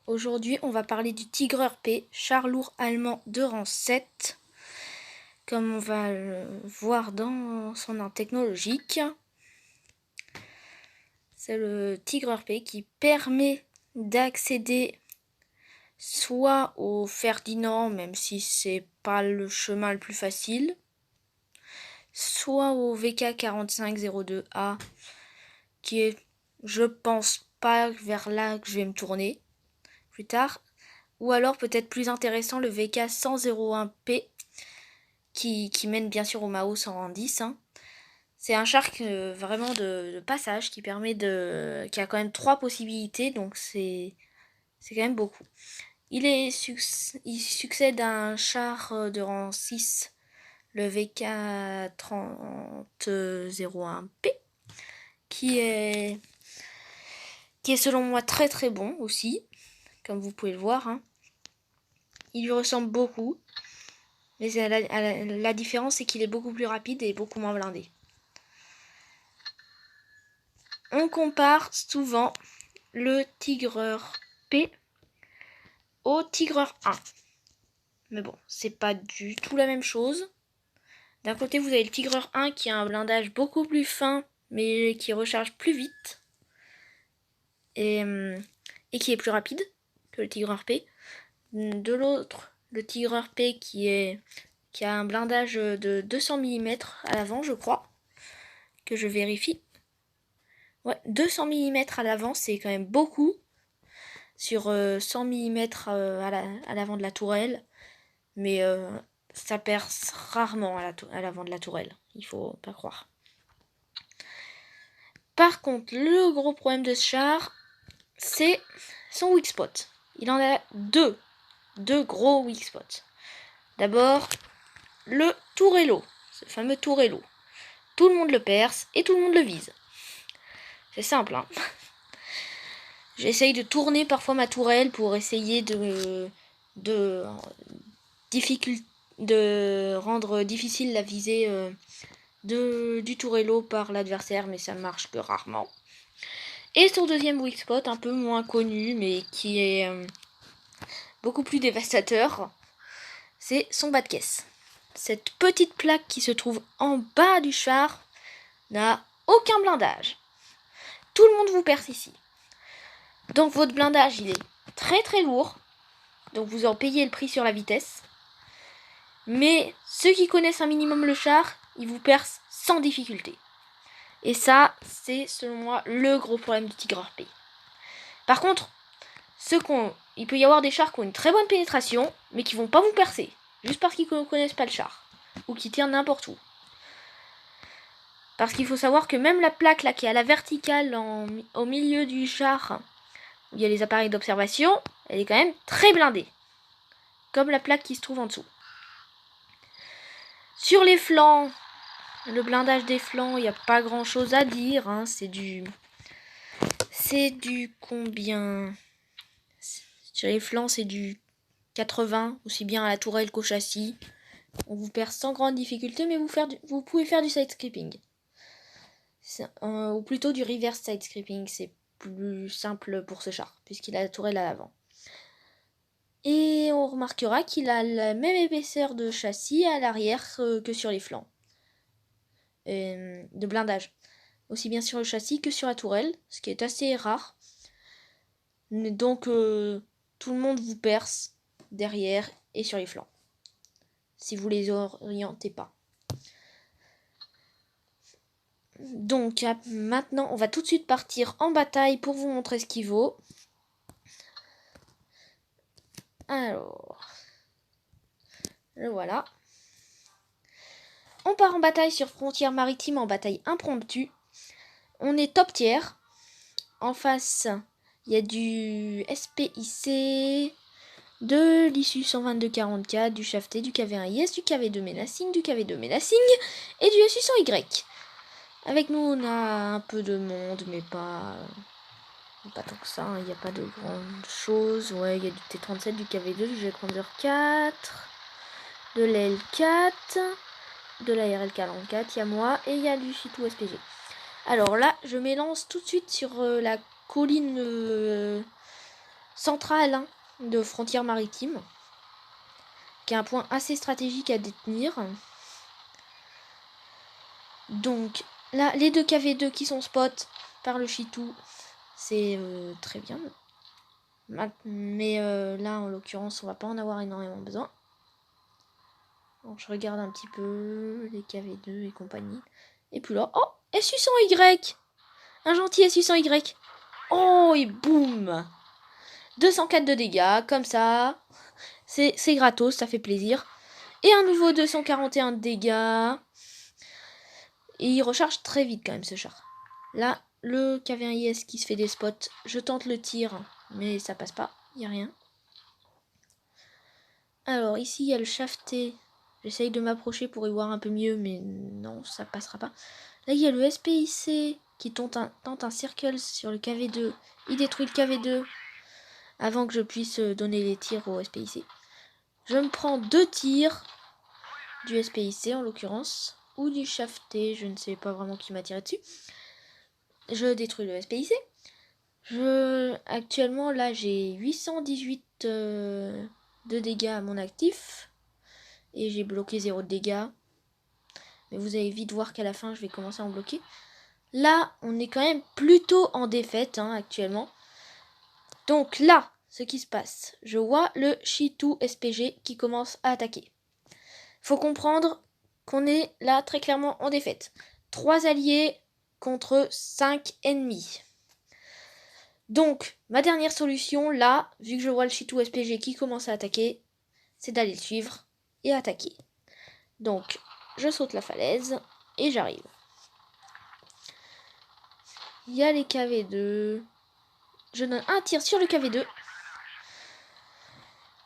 Aujourd'hui, on va parler du Tigreur P, char lourd allemand de rang 7, comme on va le voir dans son nom technologique. C'est le Tigreur P qui permet d'accéder soit au Ferdinand, même si c'est pas le chemin le plus facile, soit au VK 4502A, qui est, je pense pas vers là que je vais me tourner plus tard. Ou alors peut-être plus intéressant le VK 101P qui mène bien sûr au Mao 110. Hein. C'est un char vraiment de passage qui permet qui a quand même 3 possibilités, donc c'est quand même beaucoup. Il succède à un char de rang 6, le VK 3001P, qui est selon moi très très bon aussi, comme vous pouvez le voir. Hein. Il lui ressemble beaucoup. Mais la différence, c'est qu'il est beaucoup plus rapide et beaucoup moins blindé. On compare souvent le Tigreur P au Tigreur 1. Mais bon, c'est pas du tout la même chose. D'un côté, vous avez le Tigreur 1 qui a un blindage beaucoup plus fin, mais qui recharge plus vite. Et qui est plus rapide que le Tigreur P. De l'autre, le Tigreur P qui a un blindage de 200 mm à l'avant, je crois. Que je vérifie. Ouais, 200 mm à l'avant, c'est quand même beaucoup. Sur 100 mm à l'avant de la tourelle. Mais ça perce rarement à l'avant de la tourelle. Il faut pas croire. Par contre, le gros problème de ce char, c'est son weak spot. Il en a deux. Deux gros weak spots. D'abord, le tourello. Ce fameux tourello. Tout le monde le perce et tout le monde le vise. C'est simple, hein. J'essaye de tourner parfois ma tourelle pour essayer de rendre difficile la visée du tourello par l'adversaire, mais ça marche que rarement. Et son deuxième weak spot, un peu moins connu, mais qui est beaucoup plus dévastateur, c'est son bas de caisse. Cette petite plaque qui se trouve en bas du char n'a aucun blindage. Tout le monde vous perce ici. Donc votre blindage, il est très très lourd. Donc vous en payez le prix sur la vitesse. Mais ceux qui connaissent un minimum le char, ils vous percent sans difficulté. Et ça, c'est selon moi le gros problème du Tigreur P. Par contre, il peut y avoir des chars qui ont une très bonne pénétration, mais qui vont pas vous percer, juste parce qu'ils ne connaissent pas le char, ou qui tirent n'importe où. Parce qu'il faut savoir que même la plaque là qui est à la verticale au milieu du char, où il y a les appareils d'observation, elle est quand même très blindée. Comme la plaque qui se trouve en dessous. Sur les flancs, le blindage des flancs, il n'y a pas grand chose à dire. Hein, c'est du combien? Sur les flancs, c'est du 80, aussi bien à la tourelle qu'au châssis. On vous perce sans grande difficulté, mais vous pouvez faire du side scraping. Ou plutôt du reverse side scraping, c'est plus simple pour ce char, puisqu'il a la tourelle à l'avant. Et on remarquera qu'il a la même épaisseur de châssis à l'arrière que sur les flancs. De blindage. Aussi bien sur le châssis que sur la tourelle, ce qui est assez rare. Donc tout le monde vous perce derrière et sur les flancs. Si vous les orientez pas. Donc maintenant, on va tout de suite partir en bataille pour vous montrer ce qu'il vaut. Alors, le voilà. On part en bataille sur frontière maritime, en bataille impromptue. On est top tier. En face, il y a du SPIC, de l'issue 122-44, du Shafté, du KV1IS, du KV2 Menacing, du KV2 Menacing et du SU100Y. Avec nous, on a un peu de monde, mais pas tant que ça. Il n'y a pas de grandes choses. Ouais, il y a du T37, du KV2, du G-Commander 4, de l'L4, de la RL44, il y a moi et il y a du C2 SPG. Alors là, je m'élance tout de suite sur la colline centrale hein, de frontière maritime, qui est un point assez stratégique à détenir. Donc là, les deux KV2 qui sont spot par le Chitou, c'est très bien. Mais là, en l'occurrence, on va pas en avoir énormément besoin. Donc je regarde un petit peu les KV2 et compagnie. Et puis là, oh, SU100Y, un gentil SU100Y. Oh, et boum, 204 de dégâts, comme ça. C'est gratos, ça fait plaisir. Et un nouveau 241 de dégâts. Et il recharge très vite quand même ce char. Là, le KV1IS qui se fait des spots. Je tente le tir, mais ça passe pas. Il n'y a rien. Alors ici, il y a le shafté. J'essaye de m'approcher pour y voir un peu mieux, mais non, ça passera pas. Là, il y a le SPIC qui tente un circle sur le KV2. Il détruit le KV2 avant que je puisse donner les tirs au SPIC. Je me prends 2 tirs du SPIC en l'occurrence, ou du shafté, je ne sais pas vraiment qui m'a tiré dessus. Je détruis le SPIC. Actuellement, là, j'ai 818 de dégâts à mon actif. Et j'ai bloqué 0 de dégâts. Mais vous allez vite voir qu'à la fin, je vais commencer à en bloquer. Là, on est quand même plutôt en défaite hein, actuellement. Donc là, ce qui se passe, je vois le Chitou SPG qui commence à attaquer. Faut comprendre qu'on est là très clairement en défaite. 3 alliés contre 5 ennemis. Donc, ma dernière solution, là, vu que je vois le Chitou SPG qui commence à attaquer, c'est d'aller le suivre et attaquer. Donc, je saute la falaise et j'arrive. Il y a les KV2. Je donne un tir sur le KV2.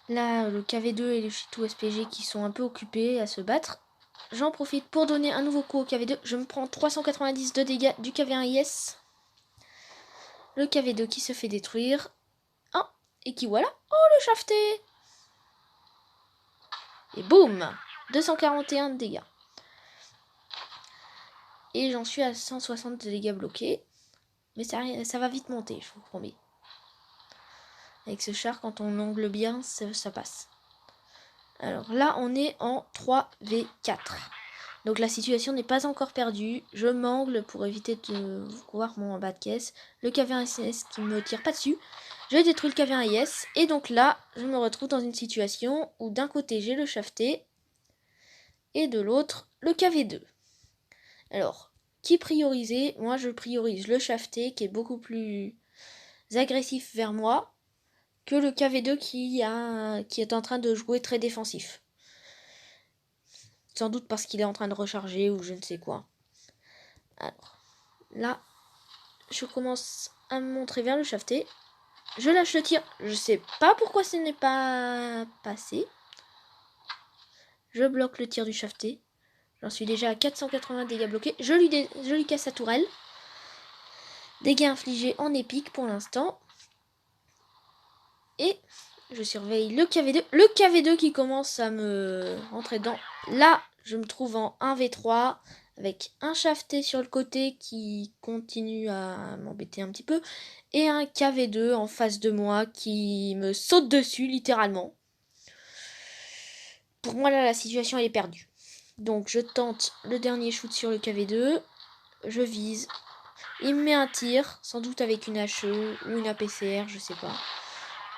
Là, le KV2 et le Chitou SPG qui sont un peu occupés à se battre. J'en profite pour donner un nouveau coup au KV2. Je me prends 390 de dégâts du KV1IS. Le KV2 qui se fait détruire. Oh, et qui voilà. Oh, le shafté. Et boum, 241 de dégâts. Et j'en suis à 160 de dégâts bloqués. Mais ça va vite monter, je vous promets. Avec ce char, quand on l'angle bien, ça passe. Alors là, on est en 3v4. Donc la situation n'est pas encore perdue. Je m'angle pour éviter de voir mon bas de caisse. Le KV1IS qui me tire pas dessus. Je détruis le KV1IS. Et donc là, je me retrouve dans une situation où d'un côté, j'ai le shafté. Et de l'autre, le KV2. Alors, qui prioriser? Moi, je priorise le shafté qui est beaucoup plus agressif vers moi que le KV2 qui est en train de jouer très défensif. Sans doute parce qu'il est en train de recharger ou je ne sais quoi. Alors, là, je commence à me montrer vers le shafté. Je lâche le tir. Je sais pas pourquoi ce n'est pas passé. Je bloque le tir du shafté. J'en suis déjà à 480 dégâts bloqués. Je lui casse sa tourelle. Dégâts infligés en épique pour l'instant. Et je surveille le KV2. Le KV2 qui commence à me rentrer dedans. Là, je me trouve en 1v3 avec un shafté sur le côté qui continue à m'embêter un petit peu. Et un KV2 en face de moi qui me saute dessus littéralement. Pour moi là, la situation elle est perdue. Donc je tente le dernier shoot sur le KV2. Je vise. Il me met un tir, sans doute avec une HE ou une APCR, je sais pas.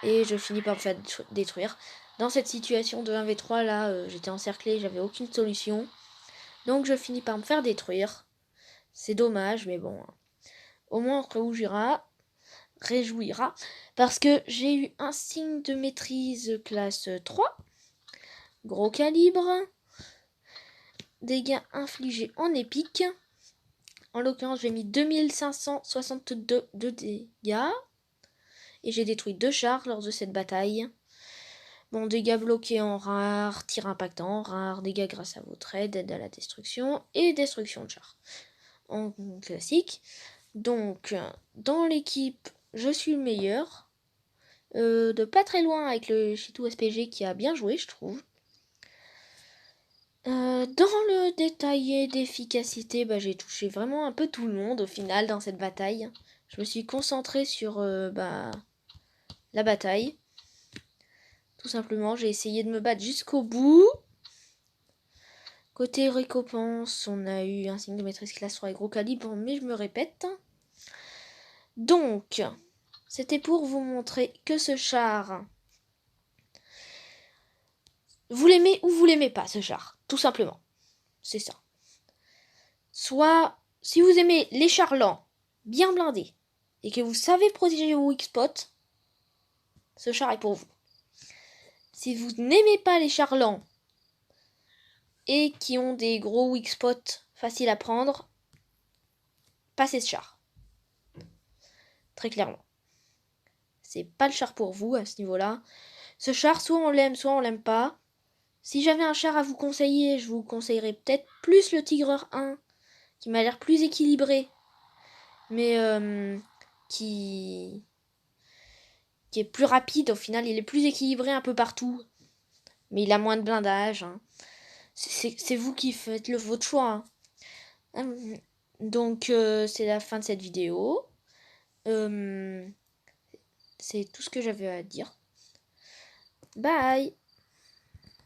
Et je finis par me faire détruire. Dans cette situation de 1v3 là, j'étais encerclé, j'avais aucune solution. Donc je finis par me faire détruire. C'est dommage, mais bon. Au moins on réjouira. Parce que j'ai eu un signe de maîtrise classe 3. Gros calibre. Dégâts infligés en épique. En l'occurrence, j'ai mis 2562 de dégâts. Et j'ai détruit 2 chars lors de cette bataille. Bon, dégâts bloqués en rare, tir impactant en rare, dégâts grâce à votre aide à la destruction et destruction de chars en classique. Donc, dans l'équipe, je suis le meilleur. De pas très loin avec le Chitou SPG qui a bien joué, je trouve. Dans le détaillé d'efficacité, j'ai touché vraiment un peu tout le monde au final dans cette bataille. Je me suis concentrée sur la la bataille. Tout simplement, j'ai essayé de me battre jusqu'au bout. Côté récompense, on a eu un signe de maîtrise classe 3 et gros calibre, mais je me répète. Donc, c'était pour vous montrer que ce char, vous l'aimez ou vous l'aimez pas, ce char. Tout simplement. C'est ça. Soit, si vous aimez les chars lents, bien blindés, et que vous savez protéger vos weak spots, ce char est pour vous. Si vous n'aimez pas les chars lents, et qui ont des gros weak spots faciles à prendre, passez ce char. Très clairement. C'est pas le char pour vous à ce niveau-là. Ce char, soit on l'aime, soit on l'aime pas. Si j'avais un char à vous conseiller, je vous conseillerais peut-être plus le Tigreur 1, qui m'a l'air plus équilibré, mais qui est plus rapide. Au final, il est plus équilibré un peu partout, mais il a moins de blindage. Hein. C'est vous qui faites votre choix. Hein. Donc, c'est la fin de cette vidéo. C'est tout ce que j'avais à dire. Bye!